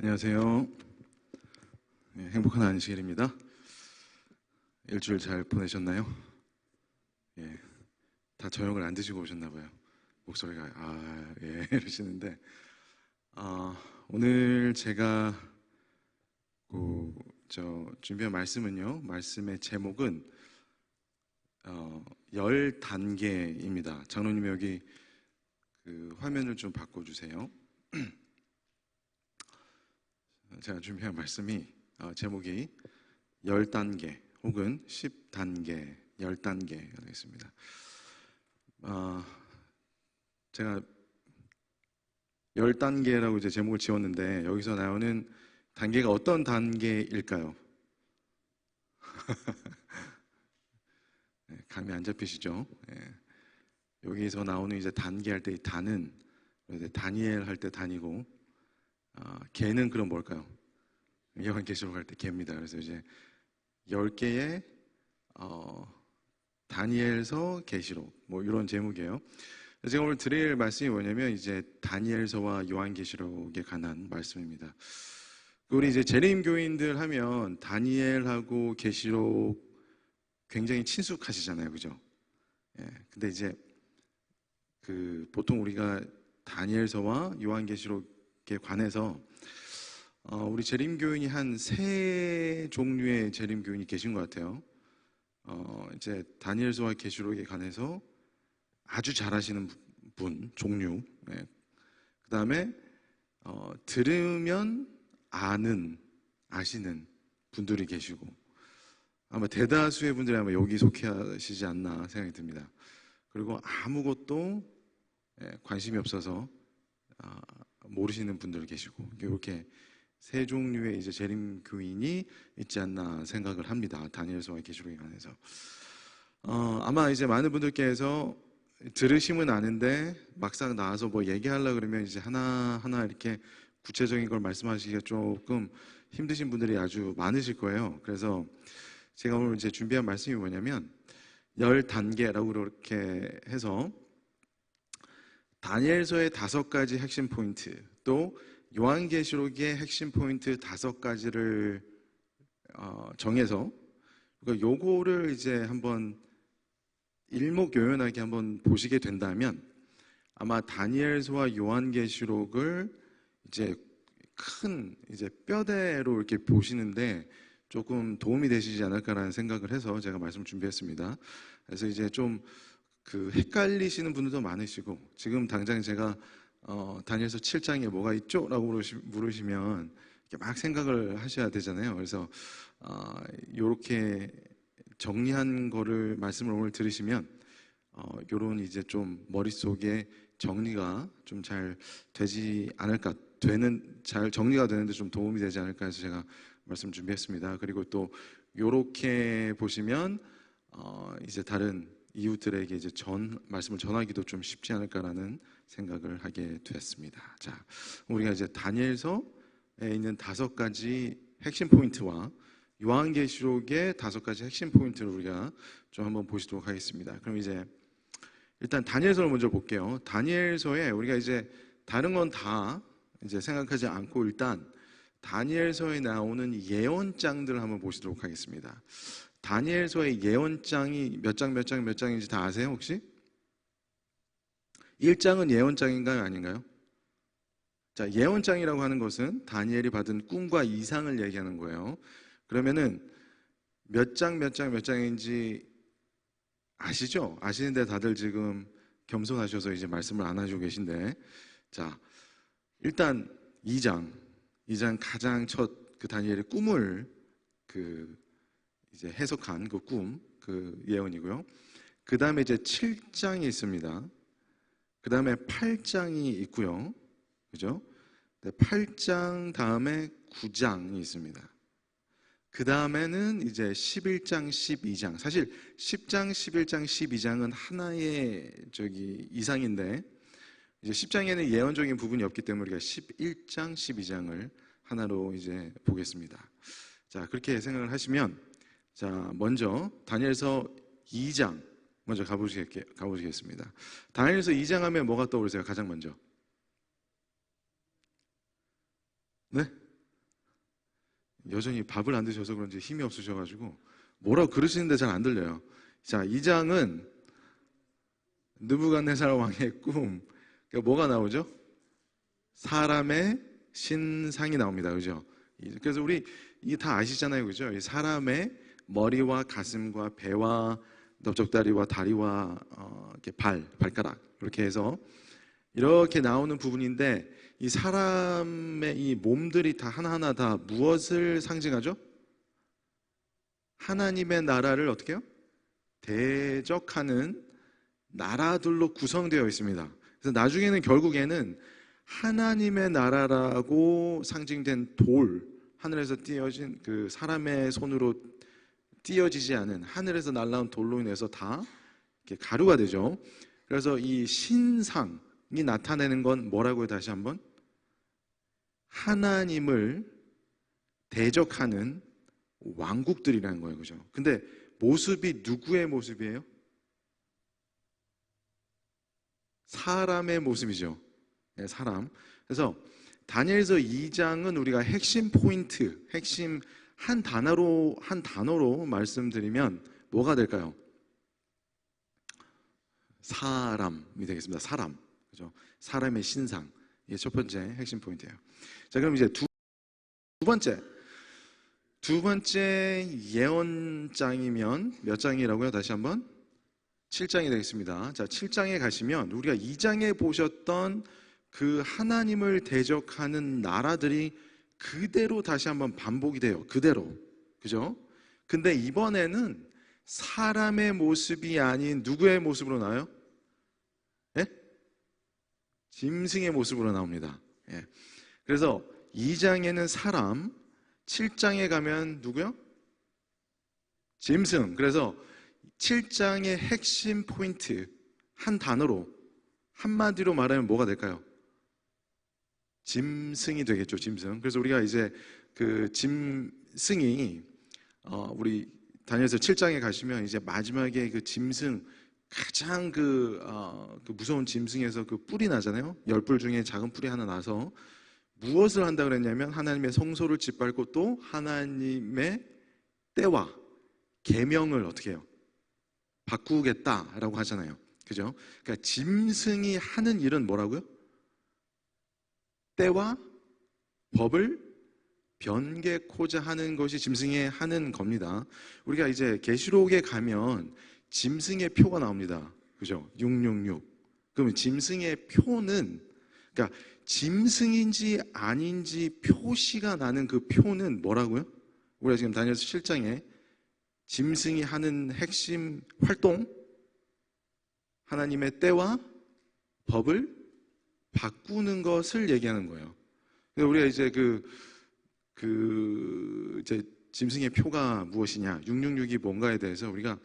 안녕하세요. 행복한 안식일입니다. 일주일 잘 보내셨나요? 예, 다 저녁을 안 드시고 오셨나 봐요. 목소리가 이러시는데 오늘 제가 준비한 말씀은요. 말씀의 제목은 10단계입니다. 장로님 여기 그 화면을 좀 바꿔주세요. 제가 준비한 말씀이 제목이 10단계 혹은 10단계, 10단계가 되겠습니다. 제가 10단계라고 이제 제목을 지었는데 여기서 나오는 단계가 어떤 단계일까요? 감이 안 잡히시죠? 여기서 나오는 이제 단계 할 때 단은 다니엘 할 때 단이고 개는 그럼 뭘까요? 요한계시록 할 때 개입니다. 그래서 이제 10개의 다니엘서, 계시록 뭐 이런 제목이에요. 제가 오늘 드릴 말씀이 뭐냐면 이제 다니엘서와 요한계시록에 관한 말씀입니다. 우리 이제 재림 교인들 하면 다니엘하고 계시록 굉장히 친숙하시잖아요, 그죠? 근데 이제 보통 우리가 다니엘서와 요한계시록에 관해서 우리 재림교인이 한 3종류의 재림교인이 계신 것 같아요. 이제 다니엘서와 계시록에 관해서 아주 잘하시는 분, 종류. 그 다음에 들으면 아시는 분들이 계시고 아마 대다수의 분들이 아마 여기 속하시지 않나 생각이 듭니다. 그리고 아무것도 관심이 없어서 모르시는 분들 계시고 이렇게 3종류의 이제 재림 교인이 있지 않나 생각을 합니다. 다니엘서와 계시록에 관해서 아마 이제 많은 분들께서 들으시면 아는데 막상 나와서 뭐 얘기하려 그러면 이제 하나하나 이렇게 구체적인 걸 말씀하시기가 조금 힘드신 분들이 아주 많으실 거예요. 그래서 제가 오늘 이제 준비한 말씀이 뭐냐면 10단계라고 그렇게 해서 다니엘서의 5가지 핵심 포인트 또 요한계시록의 핵심 포인트 5가지를 정해서 요거를 이제 한번 일목요연하게 한번 보시게 된다면 아마 다니엘서와 요한계시록을 이제 큰 이제 뼈대로 이렇게 보시는데 조금 도움이 되시지 않을까라는 생각을 해서 제가 말씀 준비했습니다. 그래서 이제 좀 헷갈리시는 분들도 많으시고 지금 당장 제가 다니엘서 7장에 뭐가 있죠? 라고 물으시면 막 생각을 하셔야 되잖아요. 그래서 이렇게 정리한 거를 말씀을 오늘 들으시면 요런 이제 좀 머릿속에 정리가 좀 잘 되지 않을까 잘 정리가 되는데 좀 도움이 되지 않을까 해서 제가 말씀 준비했습니다. 그리고 또 요렇게 보시면 이제 다른 이웃들에게 이제 말씀을 전하기도 좀 쉽지 않을까라는 생각을 하게 되었습니다. 자, 우리가 이제 다니엘서에 있는 5가지 핵심 포인트와 요한계시록의 5가지 핵심 포인트를 우리가 좀 한번 보시도록 하겠습니다. 그럼 이제 일단 다니엘서를 먼저 볼게요. 다니엘서에 우리가 이제 다른 건 다 이제 생각하지 않고 일단 다니엘서에 나오는 예언장들을 한번 보시도록 하겠습니다. 다니엘서의 예언장이 몇 장 몇 장 몇 장인지 다 아세요 혹시? 1장은 예언장인가요 아닌가요? 자, 예언장이라고 하는 것은 다니엘이 받은 꿈과 이상을 얘기하는 거예요. 그러면은 몇 장 몇 장 몇 장인지 아시죠? 아시는데 다들 지금 겸손하셔서 이제 말씀을 안 하시고 계신데 자, 일단 2장 가장 첫 다니엘의 꿈을 이제 해석한 꿈, 예언이고요. 그 다음에 이제 7장이 있습니다. 그 다음에 8장이 있고요. 그죠? 8장 다음에 9장이 있습니다. 그 다음에는 이제 11장, 12장. 사실 10장, 11장, 12장은 하나의 이상인데 이제 10장에는 예언적인 부분이 없기 때문에 우리가 11장, 12장을 하나로 이제 보겠습니다. 자, 그렇게 생각을 하시면 자, 먼저 다니엘서 2장 먼저 가보시겠습니다. 다니엘서 2장 하면 뭐가 떠오르세요? 가장 먼저. 네? 여전히 밥을 안 드셔서 그런지 힘이 없으셔가지고 뭐라고 그러시는데 잘 안 들려요. 자, 2장은 느부갓네살 왕의 꿈. 그러니까 뭐가 나오죠? 사람의 신상이 나옵니다. 그죠? 그래서 우리 이게 다 아시잖아요. 그죠? 이 사람의 머리와 가슴과 배와 넓적다리와 다리와 이렇게 발가락 이렇게 해서 이렇게 나오는 부분인데 이 사람의 이 몸들이 다 하나하나 다 무엇을 상징하죠? 하나님의 나라를 어떻게 해요? 대적하는 나라들로 구성되어 있습니다. 그래서 나중에는 결국에는 하나님의 나라라고 상징된 돌, 하늘에서 띄어진 그 사람의 손으로 띄어지지 않은 하늘에서 날라온 돌로 인해서 다 이렇게 가루가 되죠. 그래서 이 신상이 나타내는 건 뭐라고요? 다시 한번 하나님을 대적하는 왕국들이라는 거예요. 그죠? 근데 모습이 누구의 모습이에요? 사람의 모습이죠. 네, 사람. 그래서 다니엘서 2장은 우리가 핵심 포인트, 핵심 한 단어로 말씀드리면 뭐가 될까요? 사람이 되겠습니다. 사람. 그죠? 사람의 신상. 이게 첫 번째 핵심 포인트예요. 자, 그럼 이제 두 번째 예언장이면 몇 장이라고요? 다시 한번 7장이 되겠습니다. 자, 7장에 가시면 우리가 2장에 보셨던 그 하나님을 대적하는 나라들이 그대로 다시 한번 반복이 돼요. 그대로. 그죠? 근데 이번에는 사람의 모습이 아닌 누구의 모습으로 나와요? 예? 짐승의 모습으로 나옵니다. 예. 그래서 2장에는 사람, 7장에 가면 누구요? 짐승. 그래서 7장의 핵심 포인트 한 단어로 한마디로 말하면 뭐가 될까요? 짐승이 되겠죠. 짐승. 그래서 우리가 이제 그 짐승이 우리 다니엘서 7장에 가시면 이제 마지막에 그 짐승 가장 그 무서운 짐승에서 그 뿔이 나잖아요. 10뿔 중에 작은 뿔이 하나 나서 무엇을 한다 그랬냐면 하나님의 성소를 짓밟고 또 하나님의 때와 계명을 어떻게 해요? 바꾸겠다라고 하잖아요. 그죠? 그러니까 짐승이 하는 일은 뭐라고요? 때와 법을 변개코자 하는 것이 짐승이 하는 겁니다. 우리가 이제 계시록에 가면 짐승의 표가 나옵니다. 그죠? 666. 그러면 짐승의 표는 그러니까 짐승인지 아닌지 표시가 나는 그 표는 뭐라고요? 우리가 지금 다니엘서 7장에 짐승이 하는 핵심 활동, 하나님의 때와 법을 바꾸는 것을 얘기하는 거예요. 우리가 이제 이제 짐승의 표가 무엇이냐, 666이 뭔가에 대해서 우리가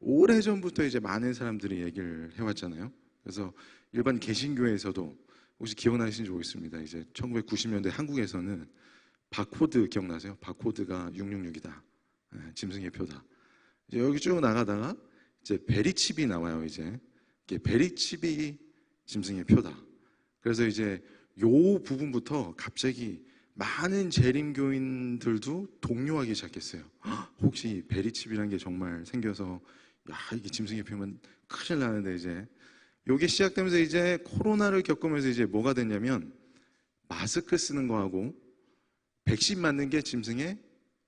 오래전부터 이제 많은 사람들이 얘기를 해왔잖아요. 그래서 일반 개신교에서도 혹시 기억나시는지 모르겠습니다. 이제 1990년대 한국에서는 바코드 기억나세요? 바코드가 666이다. 짐승의 표다. 이제 여기 쭉 나가다가 이제 베리칩이 나와요. 이제 베리칩이 짐승의 표다. 그래서 이제 요 부분부터 갑자기 많은 재림교인들도 동요하기 시작했어요. 혹시 베리칩이라는 게 정말 생겨서 이게 짐승의 표면 큰일 나는데 이제 요게 시작되면서 이제 코로나를 겪으면서 이제 뭐가 됐냐면 마스크 쓰는 거하고 백신 맞는 게 짐승의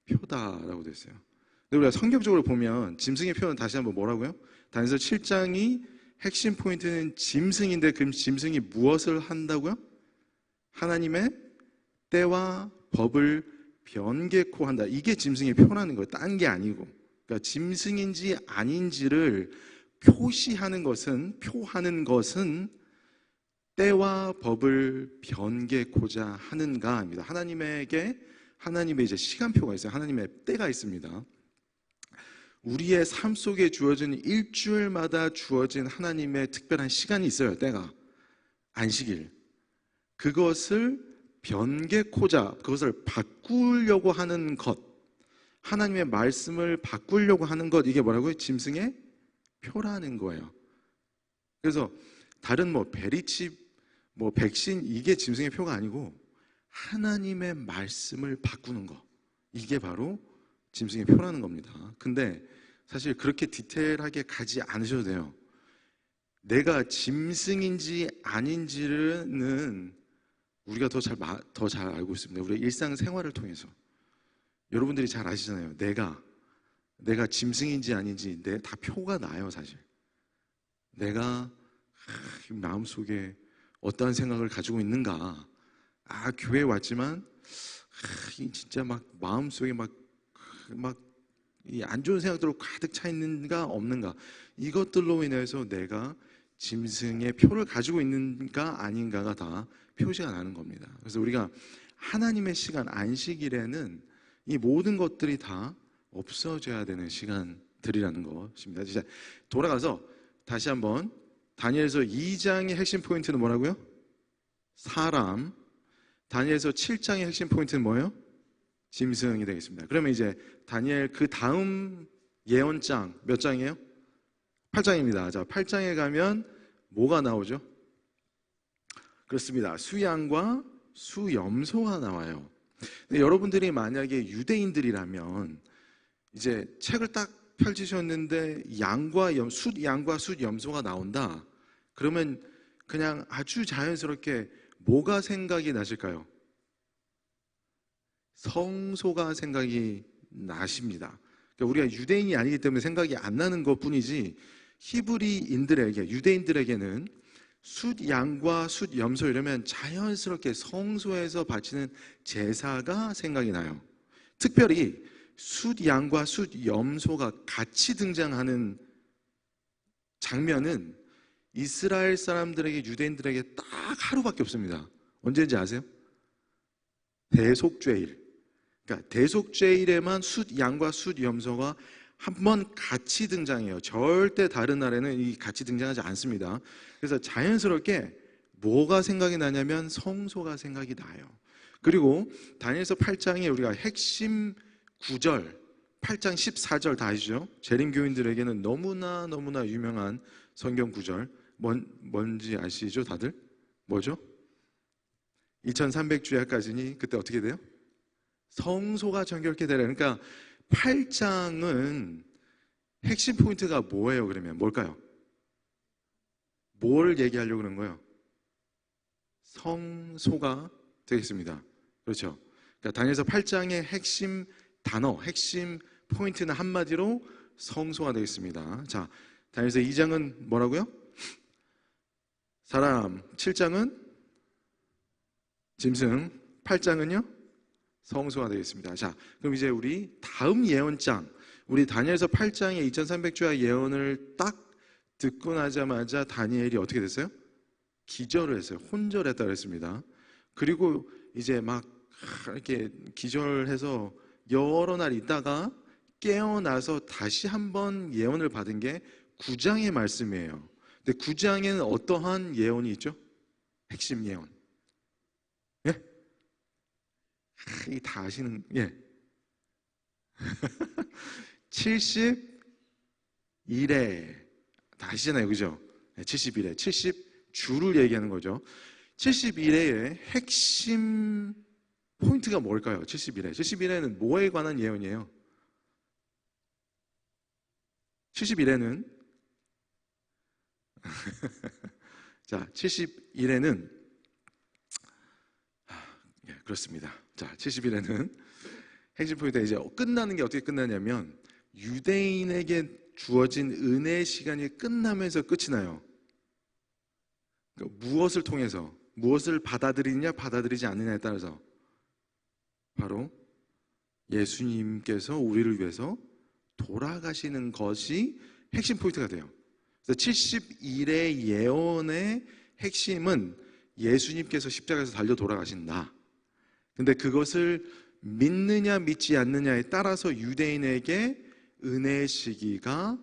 표다라고 됐어요. 근데 우리가 성경적으로 보면 짐승의 표는 다시 한번 뭐라고요? 다니엘서 7장이 핵심 포인트는 짐승인데 그럼 짐승이 무엇을 한다고요? 하나님의 때와 법을 변개코 한다. 이게 짐승의 표라는 거예요. 딴 게 아니고. 그러니까 짐승인지 아닌지를 표하는 것은 때와 법을 변개코자 하는가 합니다. 하나님의 이제 시간표가 있어요. 하나님의 때가 있습니다. 우리의 삶 속에 주어진 일주일마다 주어진 하나님의 특별한 시간이 있어요. 때가 안식일. 그것을 변개코자, 그것을 바꾸려고 하는 것, 하나님의 말씀을 바꾸려고 하는 것, 이게 뭐라고요? 짐승의 표라는 거예요. 그래서 다른 베리칩, 백신, 이게 짐승의 표가 아니고 하나님의 말씀을 바꾸는 거, 이게 바로 짐승의 표라는 겁니다. 근데 사실 그렇게 디테일하게 가지 않으셔도 돼요. 내가 짐승인지 아닌지는 우리가 더 잘 알고 있습니다. 우리의 일상생활을 통해서. 여러분들이 잘 아시잖아요. 내가 짐승인지 아닌지 다 표가 나요, 사실. 내가 마음속에 어떠한 생각을 가지고 있는가. 교회에 왔지만 진짜 막 마음속에 막 이 안 좋은 생각들로 가득 차 있는가 없는가, 이것들로 인해서 내가 짐승의 표를 가지고 있는가 아닌가가 다 표시가 나는 겁니다. 그래서 우리가 하나님의 시간, 안식일에는 이 모든 것들이 다 없어져야 되는 시간들이라는 것입니다. 진짜 돌아가서 다시 한번 다니엘서 2장의 핵심 포인트는 뭐라고요? 사람. 다니엘서 7장의 핵심 포인트는 뭐예요? 짐승이 되겠습니다. 그러면 이제 다니엘 그 다음 예언장 몇 장이에요? 8장입니다. 자, 8장에 가면 뭐가 나오죠? 그렇습니다. 수양과 수염소가 나와요. 근데 여러분들이 만약에 유대인들이라면 이제 책을 딱 펼치셨는데 숫양과 숫염소가 나온다. 그러면 그냥 아주 자연스럽게 뭐가 생각이 나실까요? 성소가 생각이 나십니다. 그러니까 우리가 유대인이 아니기 때문에 생각이 안 나는 것뿐이지, 히브리인들에게, 유대인들에게는 숫양과 숫염소 이러면 자연스럽게 성소에서 바치는 제사가 생각이 나요. 특별히 숫양과 숫염소가 같이 등장하는 장면은 이스라엘 사람들에게, 유대인들에게 딱 하루밖에 없습니다. 언제인지 아세요? 대속죄일. 그러니까 대속죄일에만 숫양과 숫염소가 한 번 같이 등장해요. 절대 다른 날에는 이 같이 등장하지 않습니다. 그래서 자연스럽게 뭐가 생각이 나냐면 성소가 생각이 나요. 그리고 다니엘서 8장에 우리가 핵심 9절, 8장 14절 다 아시죠? 재림교인들에게는 너무나 유명한 성경 9절. 뭔지 아시죠, 다들? 뭐죠? 2300주야까지니 그때 어떻게 돼요? 성소가 정결케 되라. 그러니까 8장은 핵심 포인트가 뭐예요? 그러면 뭘까요? 뭘 얘기하려고 그러는 거예요? 성소가 되겠습니다. 그렇죠? 그러니까 다니엘서 8장의 핵심 단어, 핵심 포인트는 한마디로 성소가 되겠습니다. 자, 다니엘서 2장은 뭐라고요? 사람. 7장은 짐승. 8장은요? 성소가 되겠습니다. 자, 그럼 이제 우리 다음 예언장, 우리 다니엘서 8장의 2300주야 예언을 딱 듣고 나자마자 다니엘이 어떻게 됐어요? 기절을 했어요. 혼절했다 그랬습니다. 그리고 이제 막 이렇게 기절해서 여러 날 있다가 깨어나서 다시 한번 예언을 받은 게 9장의 말씀이에요. 근데 9장에는 어떠한 예언이 있죠? 핵심 예언. 예? 이 다 아시는, 예. 71회 다 아시잖아요, 그죠? 71회, 70주를 얘기하는 거죠. 71회의 핵심 포인트가 뭘까요? 71회. 71회는 뭐에 관한 예언이에요? 71회는 자, 71회는 그렇습니다. 자, 71회는 핵심 포인트, 이제 끝나는 게 어떻게 끝나냐면 유대인에게 주어진 은혜의 시간이 끝나면서 끝이 나요. 그러니까 무엇을 통해서, 무엇을 받아들이냐 받아들이지 않느냐에 따라서 바로 예수님께서 우리를 위해서 돌아가시는 것이 핵심 포인트가 돼요. 그래서 71회 예언의 핵심은 예수님께서 십자가에서 달려 돌아가신다. 근데 그것을 믿느냐 믿지 않느냐에 따라서 유대인에게 은혜의 시기가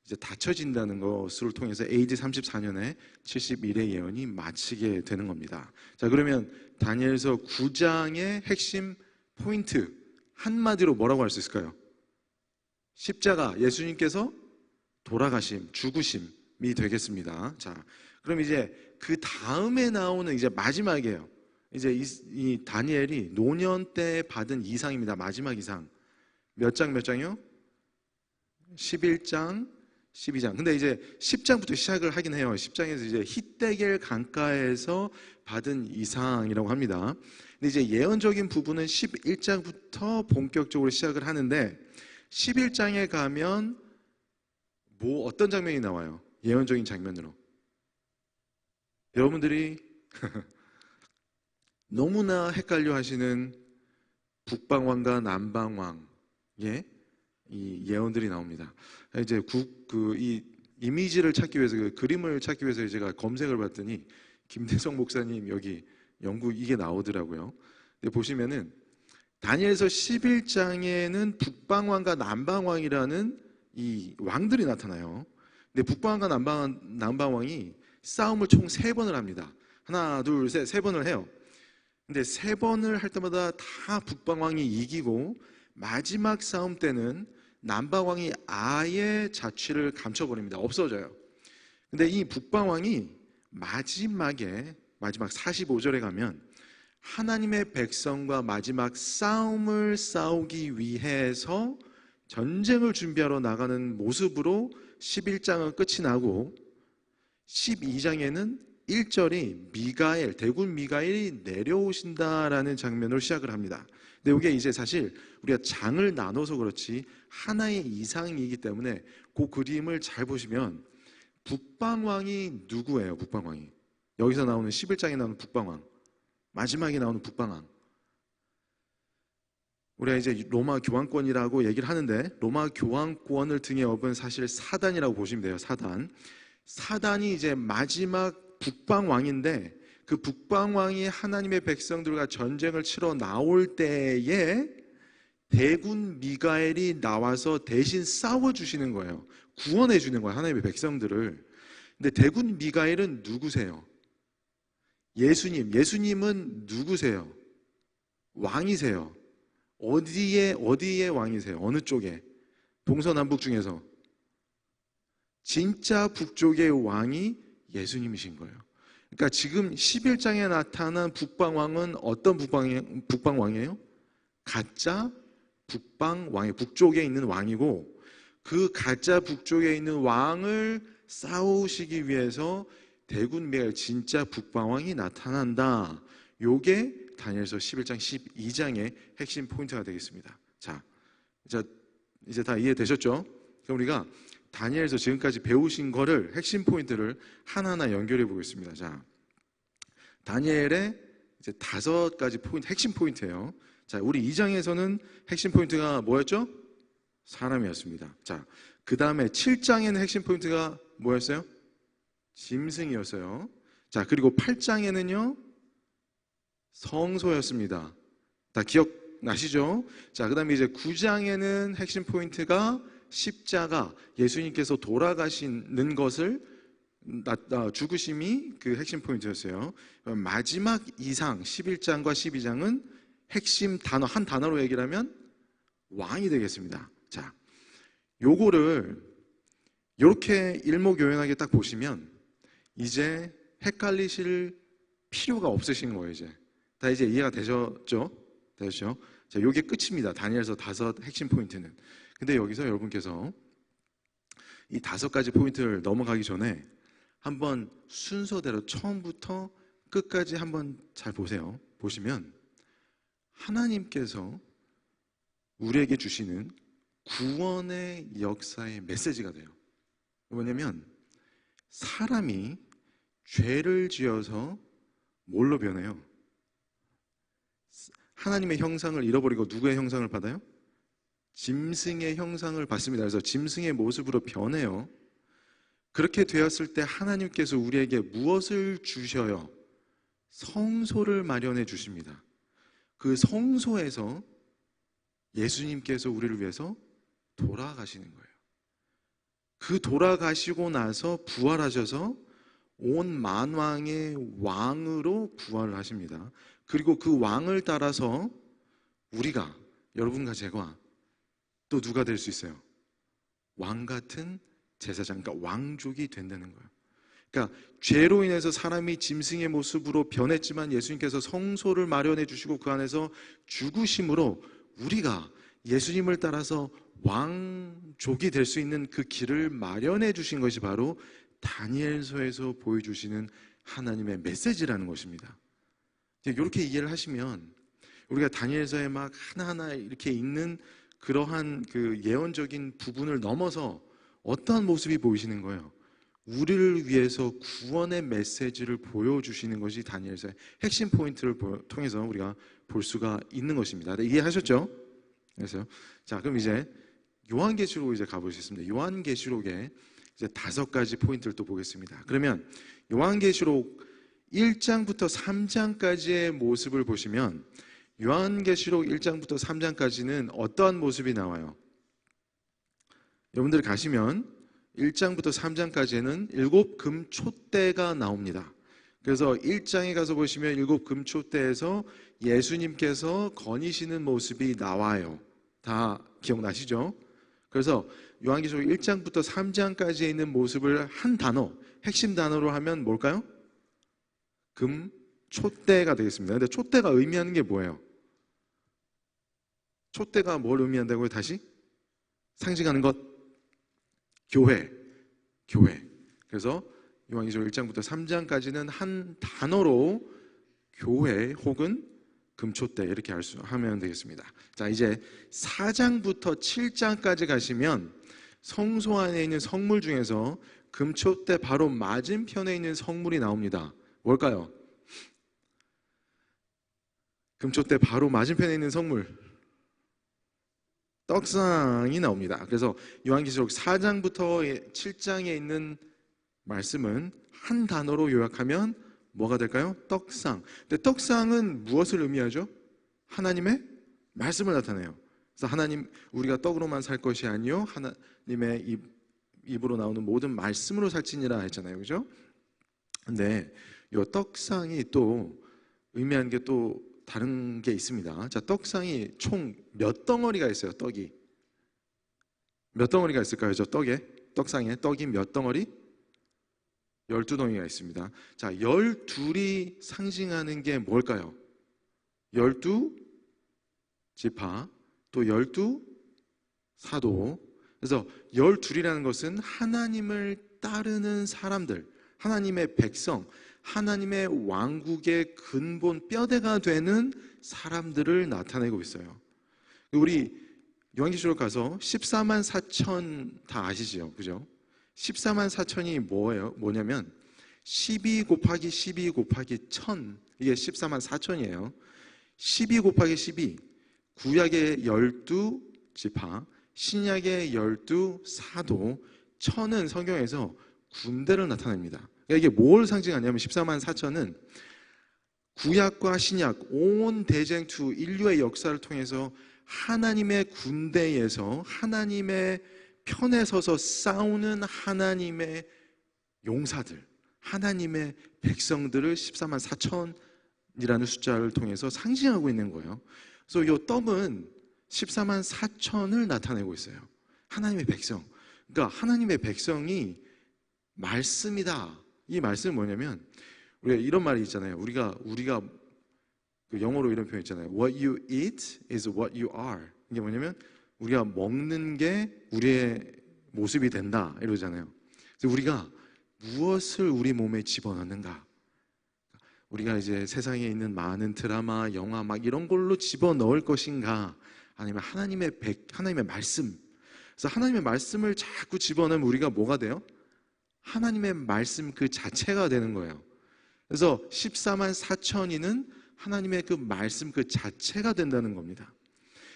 이제 닫혀진다는 것을 통해서 AD 34년에 71회 예언이 마치게 되는 겁니다. 자, 그러면 다니엘서 9장의 핵심 포인트 한마디로 뭐라고 할 수 있을까요? 십자가, 예수님께서 돌아가심, 죽으심이 되겠습니다. 자, 그럼 이제 그 다음에 나오는 이제 마지막이에요. 이제 이 다니엘이 노년 때 받은 이상입니다. 마지막 이상. 몇 장이요? 11장, 12장. 근데 이제 10장부터 시작을 하긴 해요. 10장에서 이제 히데겔 강가에서 받은 이상이라고 합니다. 근데 이제 예언적인 부분은 11장부터 본격적으로 시작을 하는데 11장에 가면 어떤 장면이 나와요? 예언적인 장면으로. 여러분들이 너무나 헷갈려 하시는 북방왕과 남방왕의 이 예언들이 나옵니다. 이제 이 이미지를 찾기 위해서, 그 그림을 찾기 위해서 제가 검색을 봤더니 김대성 목사님 여기 연구 이게 나오더라고요. 근데 보시면은 다니엘서 11장에는 북방왕과 남방왕이라는 이 왕들이 나타나요. 근데 북방왕과 남방왕이 싸움을 총 3번을 합니다. 하나, 둘, 셋, 3번을 해요. 근데 3번을 할 때마다 다 북방왕이 이기고 마지막 싸움 때는 남방왕이 아예 자취를 감춰버립니다. 없어져요. 근데 이 북방왕이 마지막 45절에 가면 하나님의 백성과 마지막 싸움을 싸우기 위해서 전쟁을 준비하러 나가는 모습으로 11장은 끝이 나고 12장에는 1절이 대군 미가엘이 내려오신다라는 장면으로 시작을 합니다. 근데 이게 이제 사실 우리가 장을 나눠서 그렇지 하나의 이상이기 때문에 그 그림을 잘 보시면 북방왕이 누구예요? 북방왕이 여기서 나오는 11장에 나오는 북방왕, 마지막에 나오는 북방왕. 우리가 이제 로마 교황권이라고 얘기를 하는데 로마 교황권을 등에 업은 사실 사단이라고 보시면 돼요. 사단이 이제 마지막 북방왕인데 그 북방왕이 하나님의 백성들과 전쟁을 치러 나올 때에 대군 미가엘이 나와서 대신 싸워주시는 거예요. 구원해 주는 거예요. 하나님의 백성들을. 근데 대군 미가엘은 누구세요? 예수님은 누구세요? 왕이세요. 어디의 왕이세요? 어느 쪽에? 동서남북 중에서 진짜 북쪽의 왕이 예수님이신 거예요. 그러니까 지금 11장에 나타난 북방왕은 어떤 북방왕이에요? 가짜 북방왕이 북쪽에 있는 왕이고 그 가짜 북쪽에 있는 왕을 싸우시기 위해서 대군 미가엘 진짜 북방왕이 나타난다. 요게 다니엘서 11장 12장의 핵심 포인트가 되겠습니다. 자, 이제 다 이해되셨죠? 그럼 우리가 다니엘서 지금까지 배우신 거를 핵심 포인트를 하나하나 연결해 보겠습니다. 자, 다니엘의 이제 5가지 포인트, 핵심 포인트예요. 자, 우리 2장에서는 핵심 포인트가 뭐였죠? 사람이었습니다. 자, 그 다음에 7장에는 핵심 포인트가 뭐였어요? 짐승이었어요. 자, 그리고 8장에는요 성소였습니다. 다 기억나시죠? 자, 그 다음에 이제 9장에는 핵심 포인트가 십자가, 예수님께서 돌아가시는 것을 죽으심이 그 핵심 포인트였어요. 마지막 이상 11장과 12장은 핵심 단어, 한 단어로 얘기를 하면 왕이 되겠습니다. 자, 요거를 이렇게 일목요연하게 딱 보시면 이제 헷갈리실 필요가 없으신 거예요. 다 이제 이해가 되셨죠? 자, 요게 끝입니다. 다니엘서 5 핵심 포인트는. 근데 여기서 여러분께서 이 5가지 포인트를 넘어가기 전에 한번 순서대로 처음부터 끝까지 한번 잘 보세요. 보시면 하나님께서 우리에게 주시는 구원의 역사의 메시지가 돼요. 뭐냐면 사람이 죄를 지어서 뭘로 변해요? 하나님의 형상을 잃어버리고 누구의 형상을 받아요? 짐승의 형상을 받습니다. 그래서 짐승의 모습으로 변해요. 그렇게 되었을 때 하나님께서 우리에게 무엇을 주셔요? 성소를 마련해 주십니다. 그 성소에서 예수님께서 우리를 위해서 돌아가시는 거예요. 그 돌아가시고 나서 부활하셔서 온 만왕의 왕으로 부활을 하십니다. 그리고 그 왕을 따라서 우리가, 여러분과 제가 또 누가 될 수 있어요? 왕 같은 제사장, 그러니까 왕족이 된다는 거예요. 그러니까 죄로 인해서 사람이 짐승의 모습으로 변했지만 예수님께서 성소를 마련해 주시고 그 안에서 죽으심으로 우리가 예수님을 따라서 왕족이 될 수 있는 그 길을 마련해 주신 것이 바로 다니엘서에서 보여주시는 하나님의 메시지라는 것입니다. 이렇게 이해를 하시면 우리가 다니엘서에 막 하나하나 이렇게 있는 그러한 그 예언적인 부분을 넘어서 어떠한 모습이 보이시는 거예요? 우리를 위해서 구원의 메시지를 보여주시는 것이 다니엘서의 핵심 포인트를 통해서 우리가 볼 수가 있는 것입니다. 네, 이해하셨죠? 그래서 자, 그럼 이제 요한계시록 이제 가보시겠습니다. 요한계시록에 이제 5가지 포인트를 또 보겠습니다. 그러면 요한계시록 1장부터 3장까지의 모습을 보시면 요한계시록 1장부터 3장까지는 어떠한 모습이 나와요? 여러분들 가시면 1장부터 3장까지는 7 금초대가 나옵니다. 그래서 1장에 가서 보시면 7 금초대에서 예수님께서 거니시는 모습이 나와요. 다 기억나시죠? 그래서 요한계시록 1장부터 3장까지에 있는 모습을 한 단어, 핵심 단어로 하면 뭘까요? 금초대가 되겠습니다. 근데 촛대가 의미하는 게 뭐예요? 촛대가 뭘 의미한다고요? 다시? 상징하는 것? 교회. 그래서 요한계시록 1장부터 3장까지는 한 단어로 교회 혹은 금초대 이렇게 하면 되겠습니다. 자, 이제 4장부터 7장까지 가시면 성소 안에 있는 성물 중에서 금초대 바로 맞은편에 있는 성물이 나옵니다. 뭘까요? 금초대 바로 맞은편에 있는 성물, 떡상이 나옵니다. 그래서 요한계시록 4장부터 7장에 있는 말씀은 한 단어로 요약하면 뭐가 될까요? 떡상. 근데 떡상은 무엇을 의미하죠? 하나님의 말씀을 나타내요. 그래서 하나님, 우리가 떡으로만 살 것이 아니요 하나님의 입으로 나오는 모든 말씀으로 살지니라 했잖아요. 그죠? 근데 이 떡상이 또 의미하는 게 또 다른 게 있습니다. 자, 떡상이 총 몇 덩어리가 있어요? 떡이 몇 덩어리가 있을까요? 저 떡상에 떡이 몇 덩어리? 12덩이가 있습니다. 자, 12이 상징하는 게 뭘까요? 12지파, 또 12사도. 그래서 12이라는 것은 하나님을 따르는 사람들, 하나님의 백성, 하나님의 왕국의 근본 뼈대가 되는 사람들을 나타내고 있어요. 우리 요한계시록 가서 14만 4천 다 아시죠? 그죠? 14만 4천이 뭐냐면 12 곱하기 12 곱하기 1000, 이게 14만 4천이에요. 12 곱하기 12, 구약의 12지파, 신약의 12사도, 1000은 성경에서 군대를 나타냅니다. 그러니까 이게 뭘 상징하냐면 14만 4천은 구약과 신약 온 대쟁투 인류의 역사를 통해서 하나님의 군대에서 하나님의 편에 서서 싸우는 하나님의 용사들, 하나님의 백성들을 14만 4천이라는 숫자를 통해서 상징하고 있는 거예요. 그래서 이 떡은 14만 4천을 나타내고 있어요. 하나님의 백성. 그러니까 하나님의 백성이 말씀이다. 이 말씀은 뭐냐면, 우리가 이런 말이 있잖아요. 우리가 그 영어로 이런 표현 있잖아요. What you eat is what you are. 이게 뭐냐면 우리가 먹는 게 우리의 모습이 된다 이러잖아요. 그래서 우리가 무엇을 우리 몸에 집어넣는가? 우리가 이제 세상에 있는 많은 드라마, 영화 막 이런 걸로 집어넣을 것인가? 아니면 하나님의 말씀. 그래서 하나님의 말씀을 자꾸 집어넣으면 우리가 뭐가 돼요? 하나님의 말씀 그 자체가 되는 거예요. 그래서 14만 4천이는 하나님의 그 말씀 그 자체가 된다는 겁니다.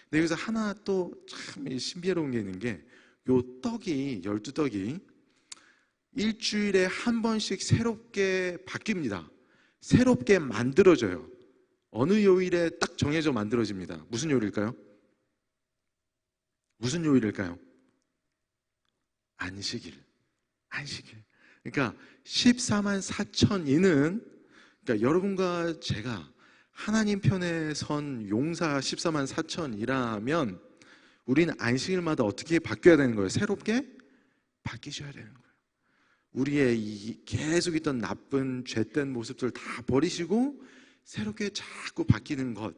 근데 여기서 하나 또 참 신비로운 게 있는 게, 요 떡이 12떡이 일주일에 한 번씩 새롭게 바뀝니다. 새롭게 만들어져요. 어느 요일에 딱 정해져 만들어집니다. 무슨 요일일까요? 무슨 요일일까요? 안식일. 그러니까 14만 4천이는, 그러니까 여러분과 제가 하나님 편에 선 용사 14만 4천이라면 우리는 안식일마다 어떻게 바뀌어야 되는 거예요? 새롭게 바뀌셔야 되는 거예요. 우리의 이 계속 있던 나쁜 죄된 모습들 다 버리시고 새롭게 자꾸 바뀌는 것,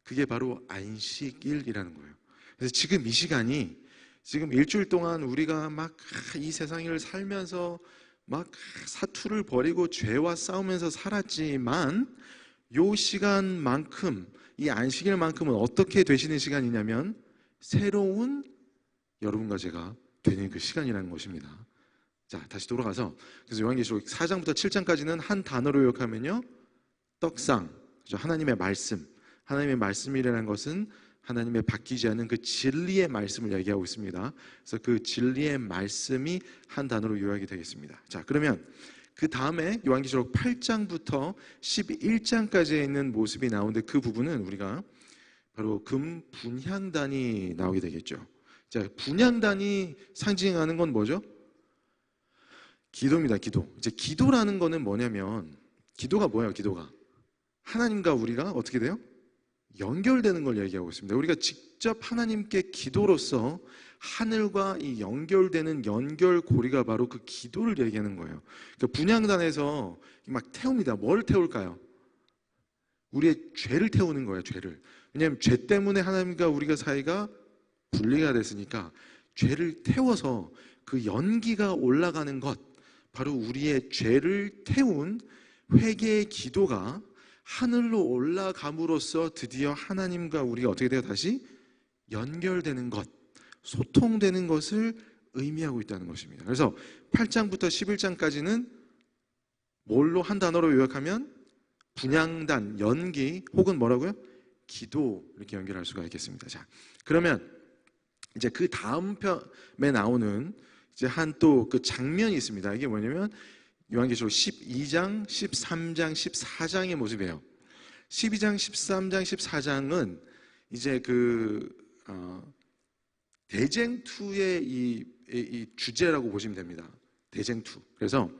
그게 바로 안식일이라는 거예요. 그래서 지금 이 시간이, 지금 일주일 동안 우리가 막 이 세상을 살면서 막 사투를 벌이고 죄와 싸우면서 살았지만, 요 시간만큼, 이 안식일만큼은 어떻게 되시는 시간이냐면 새로운 여러분과 제가 되는 그 시간이라는 것입니다. 자, 다시 돌아가서, 그래서 요한계시록 4장부터 7장까지는 한 단어로 요약하면요, 떡상, 그렇죠? 하나님의 말씀. 하나님의 말씀이라는 것은 하나님의 바뀌지 않는 그 진리의 말씀을 얘기하고 있습니다. 그래서 그 진리의 말씀이 한 단어로 요약이 되겠습니다. 자, 그러면 그 다음에 요한계시록 8장부터 11장까지에 있는 모습이 나오는데, 그 부분은 우리가 바로 금 분향단이 나오게 되겠죠. 자, 분향단이 상징하는 건 뭐죠? 기도입니다. 기도. 이제 기도라는 거는 뭐냐면, 기도가 뭐예요? 기도가 하나님과 우리가 어떻게 돼요? 연결되는 걸 얘기하고 있습니다. 우리가 직접 하나님께 기도로서 하늘과 이 연결되는 연결고리가 바로 그 기도를 얘기하는 거예요. 그러니까 분향단에서 막 태웁니다. 뭘 태울까요? 우리의 죄를 태우는 거예요. 죄를. 왜냐하면 죄 때문에 하나님과 우리가 사이가 분리가 됐으니까 죄를 태워서 그 연기가 올라가는 것, 바로 우리의 죄를 태운 회개의 기도가 하늘로 올라감으로써 드디어 하나님과 우리가 어떻게 돼요? 다시 연결되는 것, 소통되는 것을 의미하고 있다는 것입니다. 그래서 8장부터 11장까지는 뭘로 한 단어로 요약하면 분향단, 연기, 혹은 뭐라고요? 기도, 이렇게 연결할 수가 있겠습니다. 자, 그러면 이제 그 다음 편에 나오는 이제 한 또 그 장면이 있습니다. 이게 뭐냐면 요한계시록 12장, 13장, 14장의 모습이에요. 12장, 13장, 14장은 이제 대쟁투의 이 주제라고 보시면 됩니다. 대쟁투. 그래서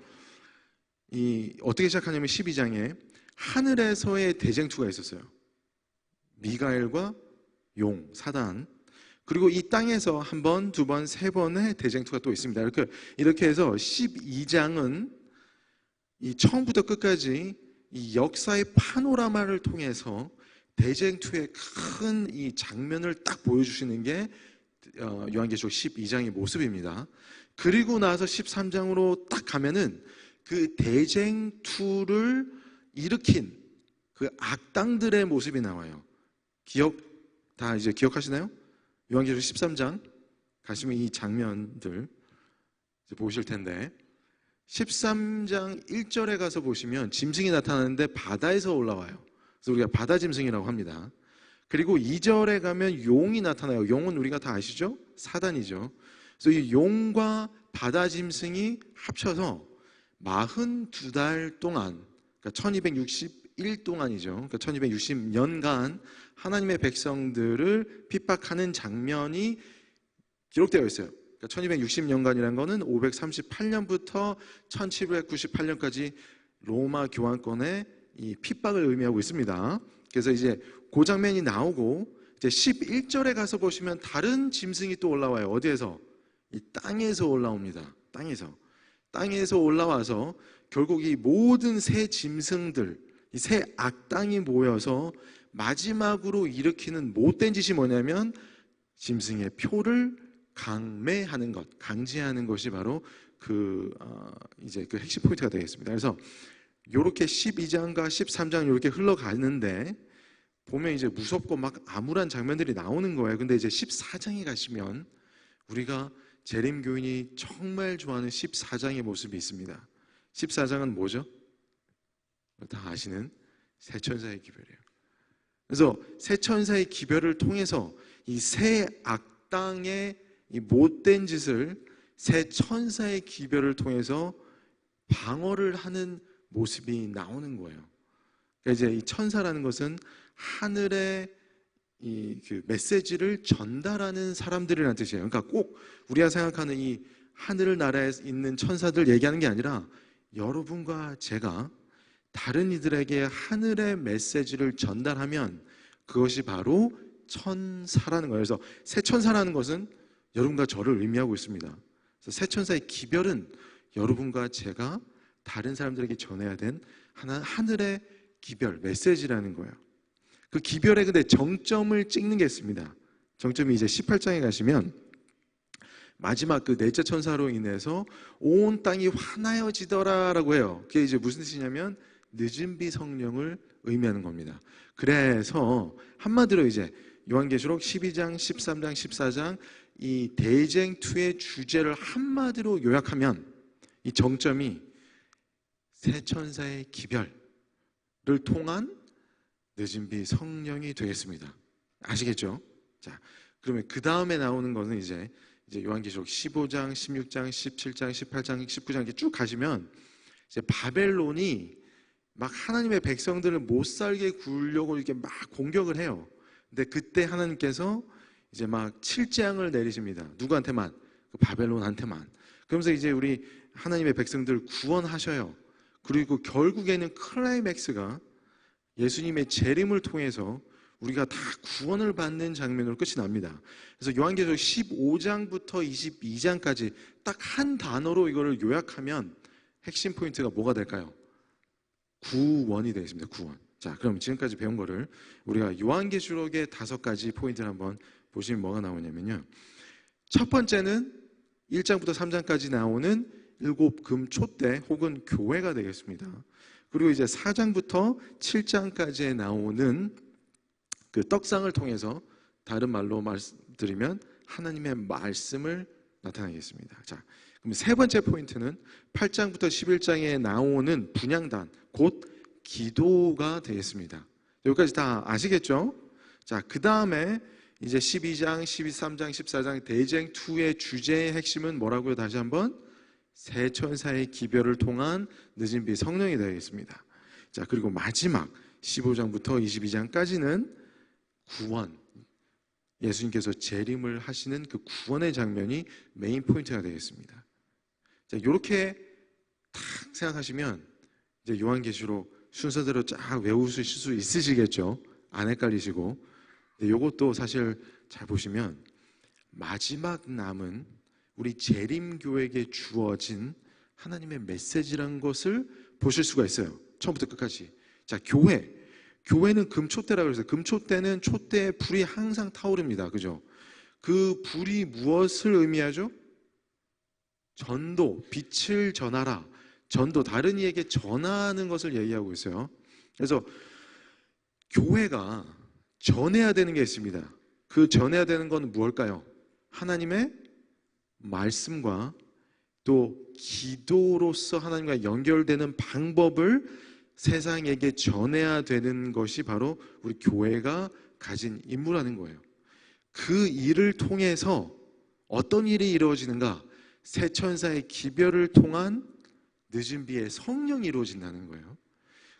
어떻게 시작하냐면 12장에 하늘에서의 대쟁투가 있었어요. 미가엘과 용, 사단. 그리고 이 땅에서 한 번, 두 번, 세 번의 대쟁투가 또 있습니다. 이렇게 해서 12장은 이 처음부터 끝까지 이 역사의 파노라마를 통해서 대쟁투의 큰 이 장면을 딱 보여주시는 게 요한계시록 12장의 모습입니다. 그리고 나서 13장으로 딱 가면은 그 대쟁투를 일으킨 그 악당들의 모습이 나와요. 다 이제 기억하시나요? 요한계시록 13장 가시면 이 장면들 이제 보실 텐데, 13장 1절에 가서 보시면 짐승이 나타나는데 바다에서 올라와요. 그래서 우리가 바다 짐승이라고 합니다. 그리고 2절에 가면 용이 나타나요. 용은 우리가 다 아시죠? 사단이죠. 그래서 이 용과 바다 짐승이 합쳐서 42달 동안, 그러니까 1261 동안이죠. 그러니까 1260년간 하나님의 백성들을 핍박하는 장면이 기록되어 있어요. 그러니까 1260년간이라는 것은 538년부터 1798년까지 로마 교황권의 이 핍박을 의미하고 있습니다. 그래서 이제 그 장면이 나오고, 이제 11절에 가서 보시면 다른 짐승이 또 올라와요. 어디에서? 이 땅에서 올라옵니다. 땅에서 올라와서 결국 이 모든 새 짐승들, 이 새 악당이 모여서 마지막으로 일으키는 못된 짓이 뭐냐면 짐승의 표를 강매하는 것, 강제하는 것이 바로 이제 그 핵심 포인트가 되겠습니다. 그래서 이렇게 12장과 13장 이렇게 흘러가는데 보면 이제 무섭고 막 암울한 장면들이 나오는 거예요. 근데 이제 14장에 가시면 우리가 재림 교인이 정말 좋아하는 14장의 모습이 있습니다. 14장은 뭐죠? 다 아시는 새 천사의 기별이에요. 그래서 새 천사의 기별을 통해서 이 새 악당의 이 못된 짓을 새 천사의 기별을 통해서 방어를 하는 모습이 나오는 거예요. 그러니까 이제 이 천사라는 것은 하늘의 그 메시지를 전달하는 사람들이라는 뜻이에요. 그러니까 꼭 우리가 생각하는 이 하늘 나라에 있는 천사들 얘기하는 게 아니라 여러분과 제가 다른 이들에게 하늘의 메시지를 전달하면 그것이 바로 천사라는 거예요. 그래서 새 천사라는 것은 여러분과 저를 의미하고 있습니다. 그래서 새 천사의 기별은 여러분과 제가 다른 사람들에게 전해야 된 하늘의 기별, 메시지라는 거예요. 그 기별의 근데 정점을 찍는 게 있습니다. 정점이 이제 18장에 가시면 마지막 그 넷째 천사로 인해서 온 땅이 화나여지더라라고 해요. 그게 이제 무슨 뜻이냐면 늦은 비 성령을 의미하는 겁니다. 그래서 한마디로 이제 요한계시록 12장, 13장, 14장 이 대쟁투의 주제를 한마디로 요약하면 이 정점이 새 천사의 기별을 통한 늦은 비 성령이 되겠습니다. 아시겠죠? 자, 그러면 그 다음에 나오는 거는 이제 요한계시록 15장, 16장, 17장, 18장, 19장 이렇게 쭉 가시면 이제 바벨론이 막 하나님의 백성들을 못 살게 굴려고 이렇게 막 공격을 해요. 근데 그때 하나님께서 이제 막 7재앙을 내리십니다. 누구한테만? 그 바벨론한테만. 그러면서 이제 우리 하나님의 백성들 구원하셔요. 그리고 결국에는 클라이맥스가 예수님의 재림을 통해서 우리가 다 구원을 받는 장면으로 끝이 납니다. 그래서 요한계시록 15장부터 22장까지 딱 한 단어로 이거를 요약하면 핵심 포인트가 뭐가 될까요? 구원이 되겠습니다. 구원. 자, 그럼 지금까지 배운 거를 우리가 요한계시록의 5가지 포인트를 한번 보시면 뭐가 나오냐면요. 첫 번째는 1장부터 3장까지 나오는 7금 촛대 혹은 교회가 되겠습니다. 그리고 이제 4장부터 7장까지에 나오는 그 떡상을 통해서 다른 말로 말씀드리면 하나님의 말씀을 나타내겠습니다. 자, 그럼 세 번째 포인트는 8장부터 11장에 나오는 분향단, 곧 기도가 되겠습니다. 여기까지 다 아시겠죠? 자, 그 다음에 이제 12장, 13장, 14장 대쟁2의 주제의 핵심은 뭐라고요? 다시 한번 새 천사의 기별을 통한 늦은 비 성령이 되겠습니다. 자, 그리고 마지막 15장부터 22장까지는 구원, 예수님께서 재림을 하시는 그 구원의 장면이 메인 포인트가 되겠습니다. 자, 이렇게 딱 생각하시면 이제 요한계시록 순서대로 쫙 외우실 수 있으시겠죠? 안 헷갈리시고. 근데 이것도 사실 잘 보시면 마지막 남은 우리 재림교회에게 주어진 하나님의 메시지라는 것을 보실 수가 있어요. 처음부터 끝까지. 자, 교회는 금촛대라고 해서 금촛대는 촛대의 불이 항상 타오릅니다. 그죠? 그 불이 무엇을 의미하죠? 전도, 빛을 전하라. 전도, 다른 이에게 전하는 것을 얘기하고 있어요. 그래서 교회가 전해야 되는 게 있습니다. 그 전해야 되는 건 무엇일까요? 하나님의 말씀과 또 기도로서 하나님과 연결되는 방법을 세상에게 전해야 되는 것이 바로 우리 교회가 가진 임무라는 거예요. 그 일을 통해서 어떤 일이 이루어지는가? 새 천사의 기별을 통한 늦은 비의 성령이 이루어진다는 거예요.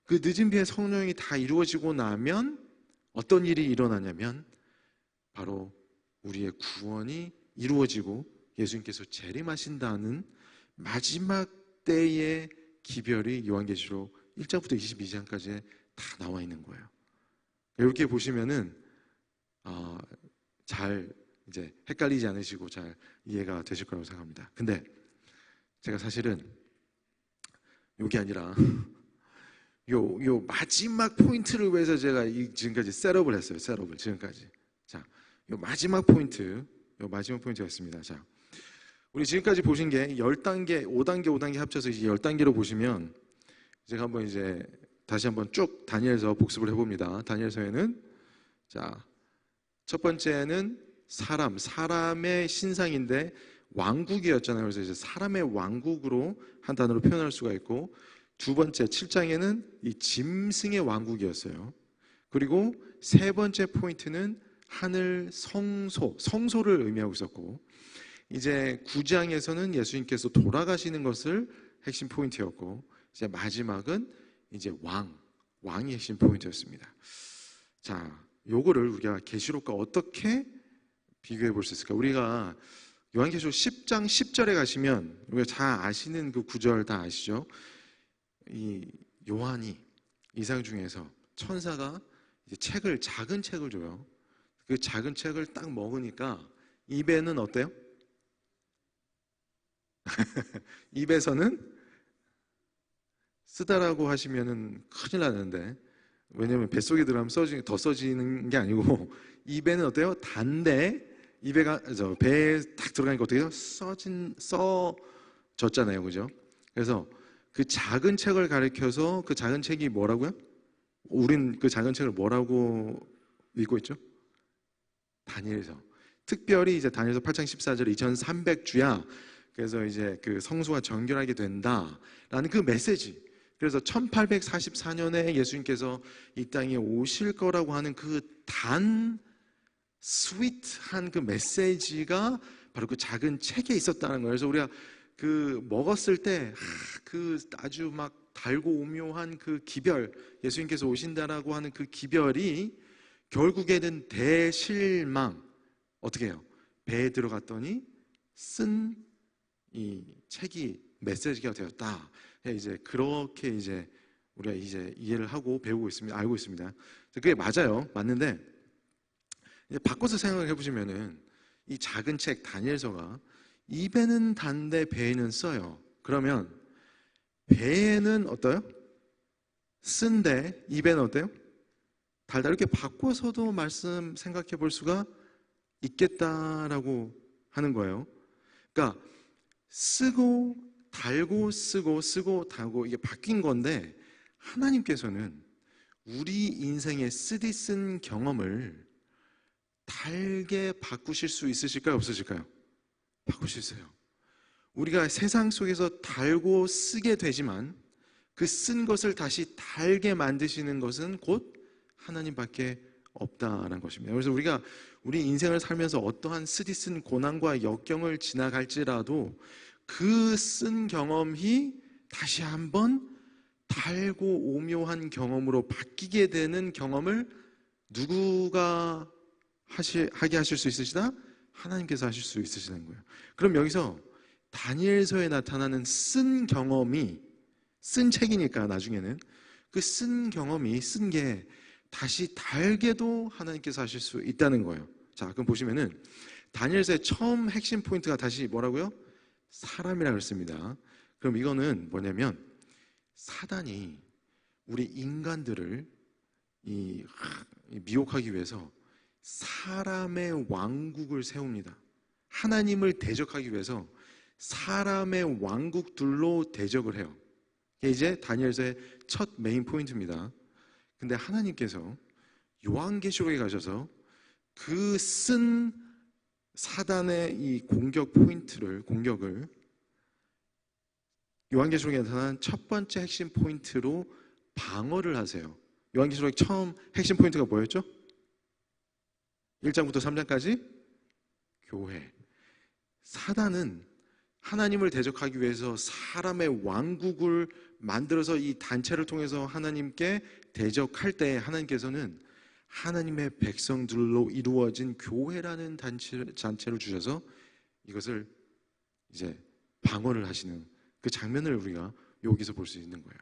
그 늦은 비의 성령이 다 이루어지고 나면 어떤 일이 일어나냐면 바로 우리의 구원이 이루어지고 예수님께서 재림하신다는 마지막 때의 기별이 요한계시록 1장부터 22장까지 다 나와 있는 거예요. 이렇게 보시면은 잘 이제 헷갈리지 않으시고 잘 이해가 되실 거라고 생각합니다. 근데 제가 사실은 이게 아니라 요 마지막 포인트를 위해서 제가 지금까지 셋업을 했어요. 셋업을 지금까지. 자, 요 마지막 포인트가 있습니다. 자, 우리 지금까지 보신 게 10단계, 5단계 합쳐서 이제 10단계로 보시면 제가 한번 이제 다시 한번 쭉 다니엘서 복습을 해봅니다. 다니엘서에는 자, 첫 번째는 사람의 신상인데 왕국이었잖아요. 그래서 이제 사람의 왕국으로 한 단어로 표현할 수가 있고, 두 번째 7장에는 이 짐승의 왕국이었어요. 그리고 세 번째 포인트는 하늘 성소를 의미하고 있었고, 이제 9장에서는 예수님께서 돌아가시는 것을 핵심 포인트였고, 이제 마지막은 이제 왕이 핵심 포인트였습니다. 자, 요거를 우리가 계시록과 어떻게 비교해 볼 수 있을까? 우리가 요한계시록 10장 10절에 가시면 우리가 잘 아시는 그 구절 다 아시죠? 이 요한이 이상 중에서 천사가 이제 작은 책을 줘요. 그 작은 책을 딱 먹으니까 입에는 어때요? 입에서는 쓰다라고 하시면은 큰일 나는데, 왜냐면 뱃속에 들어가면 더 써지는 게 아니고 입에는 어때요? 단데 배에 딱 들어가니까 어떻게 해요? 써졌잖아요, 그죠? 그래서 그 작은 책을 가리켜서 그 작은 책이 뭐라고요? 우린 그 작은 책을 뭐라고 읽고 있죠? 다니엘서. 특별히 이제 다니엘서 8장 14절 2300주야. 그래서 이제 그 성소가 정결하게 된다라는 그 메시지. 그래서 1844년에 예수님께서 이 땅에 오실 거라고 하는 그 스윗한 그 메시지가 바로 그 작은 책에 있었다는 거예요. 그래서 우리가 그 먹었을 때 그 아주 막 달고 오묘한 그 기별, 예수님께서 오신다라고 하는 그 기별이 결국에는 대실망. 어떻게 해요? 배에 들어갔더니 쓴 이 책이 메시지가 되었다. 이제 그렇게 이제 우리가 이제 이해를 하고 배우고 있습니다. 알고 있습니다. 그게 맞아요. 맞는데 이제 바꿔서 생각을 해보시면은 이 작은 책 다니엘서가 입에는 단데 배에는 써요. 그러면 배에는 어때요? 쓴데 입에는 어때요? 달다. 이렇게 바꿔서도 말씀 생각해 볼 수가 있겠다라고 하는 거예요. 그러니까 쓰고 달고 쓰고 달고 이게 바뀐 건데, 하나님께서는 우리 인생의 쓰디쓴 경험을 달게 바꾸실 수 있으실까요? 없으실까요? 바꾸실 수 있어요. 우리가 세상 속에서 달고 쓰게 되지만 그 쓴 것을 다시 달게 만드시는 것은 곧 하나님밖에 없다라는 것입니다. 그래서 우리가 우리 인생을 살면서 어떠한 쓰디쓴 고난과 역경을 지나갈지라도 그 쓴 경험이 다시 한번 달고 오묘한 경험으로 바뀌게 되는 경험을 누구가 하게 하실 수 있으시다? 하나님께서 하실 수 있으시는 거예요. 그럼 여기서 다니엘서에 나타나는 쓴 경험이, 쓴 책이니까 나중에는 그 쓴 경험이, 쓴 게 다시 달게도 하나님께서 하실 수 있다는 거예요. 자, 그럼 보시면은 다니엘서의 처음 핵심 포인트가 다시 뭐라고요? 사람이라고 했습니다. 그럼 이거는 뭐냐면 사단이 우리 인간들을 미혹하기 위해서 사람의 왕국을 세웁니다. 하나님을 대적하기 위해서 사람의 왕국들로 대적을 해요. 이게 이제 다니엘서의 첫 메인 포인트입니다. 근데 하나님께서 요한계시록에 가셔서 그 쓴 사단의 이 공격을 요한계시록에 나타난 첫 번째 핵심 포인트로 방어를 하세요. 요한계시록의 처음 핵심 포인트가 뭐였죠? 1장부터 3장까지 교회. 사단은 하나님을 대적하기 위해서 사람의 왕국을 만들어서 이 단체를 통해서 하나님께 대적할 때 하나님께서는 하나님의 백성들로 이루어진 교회라는 단체를 주셔서 이것을 이제 방어를 하시는 그 장면을 우리가 여기서 볼 수 있는 거예요.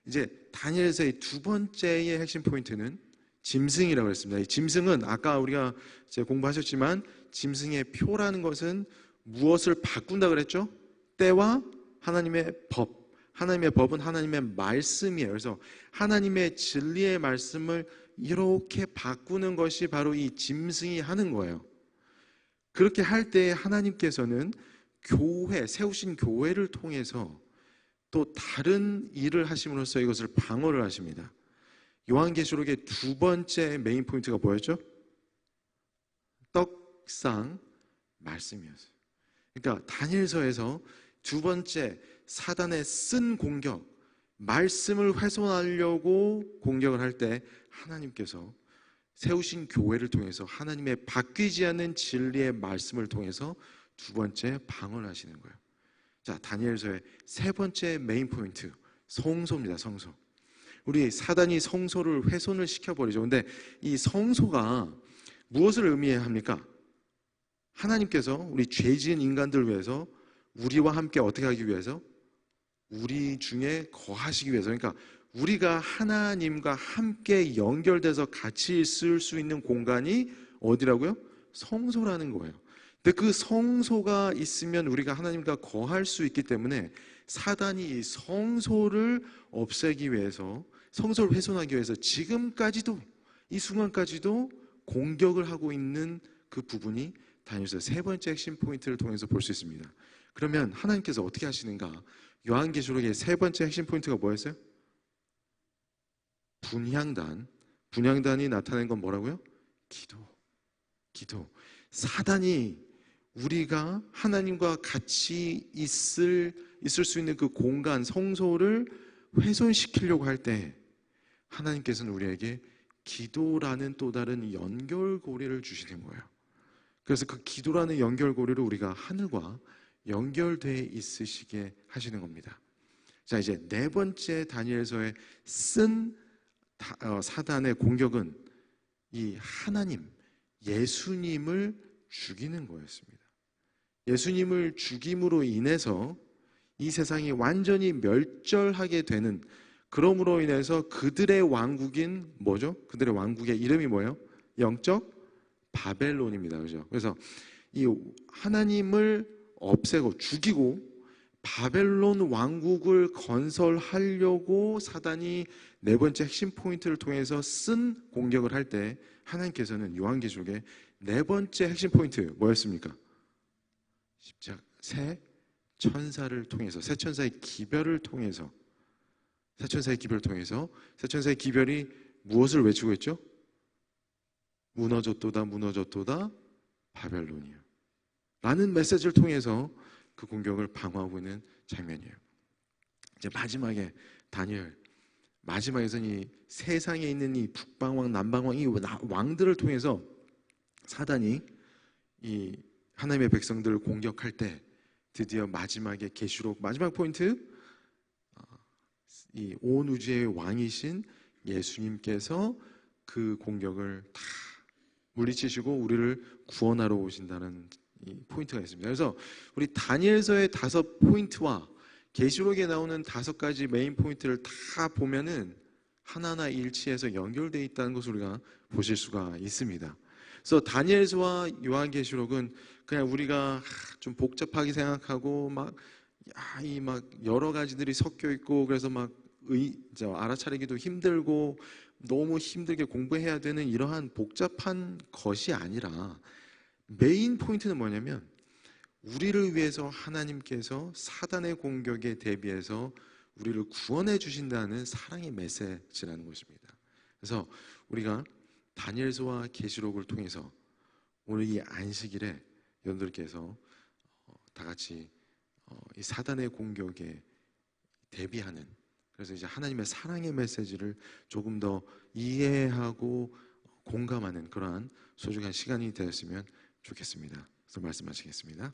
이제 다니엘서의 두 번째의 핵심 포인트는 짐승이라고 했습니다. 이 짐승은 아까 우리가 이제 공부하셨지만 짐승의 표라는 것은 무엇을 바꾼다 그랬죠? 때와 하나님의 법. 하나님의 법은 하나님의 말씀이에요. 그래서 하나님의 진리의 말씀을 이렇게 바꾸는 것이 바로 이 짐승이 하는 거예요. 그렇게 할 때 하나님께서는 세우신 교회를 통해서 또 다른 일을 하심으로써 이것을 방어를 하십니다. 요한계시록의 두 번째 메인 포인트가 뭐였죠? 떡상 말씀이었어요. 그러니까 다니엘서에서 두 번째 사단의 쓴 공격, 말씀을 훼손하려고 공격을 할 때 하나님께서 세우신 교회를 통해서 하나님의 바뀌지 않는 진리의 말씀을 통해서 두 번째 방어를 하시는 거예요. 자, 다니엘서의 세 번째 메인 포인트, 성소입니다. 성소. 우리 사단이 성소를 훼손을 시켜버리죠. 근데 이 성소가 무엇을 의미합니까? 하나님께서 우리 죄 지은 인간들을 위해서 우리와 함께 어떻게 하기 위해서? 우리 중에 거하시기 위해서. 그러니까 우리가 하나님과 함께 연결돼서 같이 있을 수 있는 공간이 어디라고요? 성소라는 거예요. 근데 그 성소가 있으면 우리가 하나님과 거할 수 있기 때문에 사단이 이 성소를 없애기 위해서, 성소를 훼손하기 위해서 지금까지도, 이 순간까지도 공격을 하고 있는 그 부분이 다니엘서 세 번째 핵심 포인트를 통해서 볼 수 있습니다. 그러면 하나님께서 어떻게 하시는가? 요한계시록의 세 번째 핵심 포인트가 뭐였어요? 분향단이 나타낸 건 뭐라고요? 기도. 사단이 우리가 하나님과 같이 있을 수 있는 그 공간, 성소를 훼손시키려고 할 때 하나님께서는 우리에게 기도라는 또 다른 연결고리를 주시는 거예요. 그래서 그 기도라는 연결고리를 우리가 하늘과 연결되어 있으시게 하시는 겁니다. 자, 이제 네 번째 다니엘서에 쓴 사단의 공격은 이 하나님, 예수님을 죽이는 거였습니다. 예수님을 죽임으로 인해서 이 세상이 완전히 멸절하게 되는, 그러므로 인해서 그들의 왕국인 뭐죠? 그들의 왕국의 이름이 뭐예요? 영적 바벨론입니다. 그죠? 그래서 이 하나님을 없애고 죽이고 바벨론 왕국을 건설하려고 사단이 네 번째 핵심 포인트를 통해서 쓴 공격을 할 때 하나님께서는 요한계시록의 네 번째 핵심 포인트 뭐였습니까? 새 천사를 통해서, 새 천사의 기별을 통해서, 새 천사의 기별이 무엇을 외치고 있죠? 무너졌도다 바벨론이요 라는 메시지를 통해서 그 공격을 방어하고 있는 장면이에요. 이제 마지막에 다니엘, 마지막에서는 이 세상에 있는 이 북방왕, 남방왕, 이 왕들을 통해서 사단이 이 하나님의 백성들을 공격할 때 드디어 마지막에 계시록 마지막 포인트, 이 온 우주의 왕이신 예수님께서 그 공격을 다 물리치시고 우리를 구원하러 오신다는 이 포인트가 있습니다. 그래서 우리 다니엘서의 5포인트와 계시록에 나오는 5가지 메인 포인트를 다 보면은 하나하나 일치해서 연결되어 있다는 것을 우리가 보실 수가 있습니다. 그래서 다니엘서와 요한계시록은 그냥 우리가 좀 복잡하게 생각하고 막 여러 가지들이 섞여 있고 그래서 알아차리기도 힘들고 너무 힘들게 공부해야 되는 이러한 복잡한 것이 아니라 메인 포인트는 뭐냐면 우리를 위해서 하나님께서 사단의 공격에 대비해서 우리를 구원해 주신다는 사랑의 메시지라는 것입니다. 그래서 우리가 다니엘서와 계시록을 통해서 오늘 이 안식일에 여러분들께서 다 같이 이 사단의 공격에 대비하는, 그래서 이제 하나님의 사랑의 메시지를 조금 더 이해하고 공감하는 그러한 소중한 시간이 되었으면 좋겠습니다. 그래서 말씀하시겠습니다.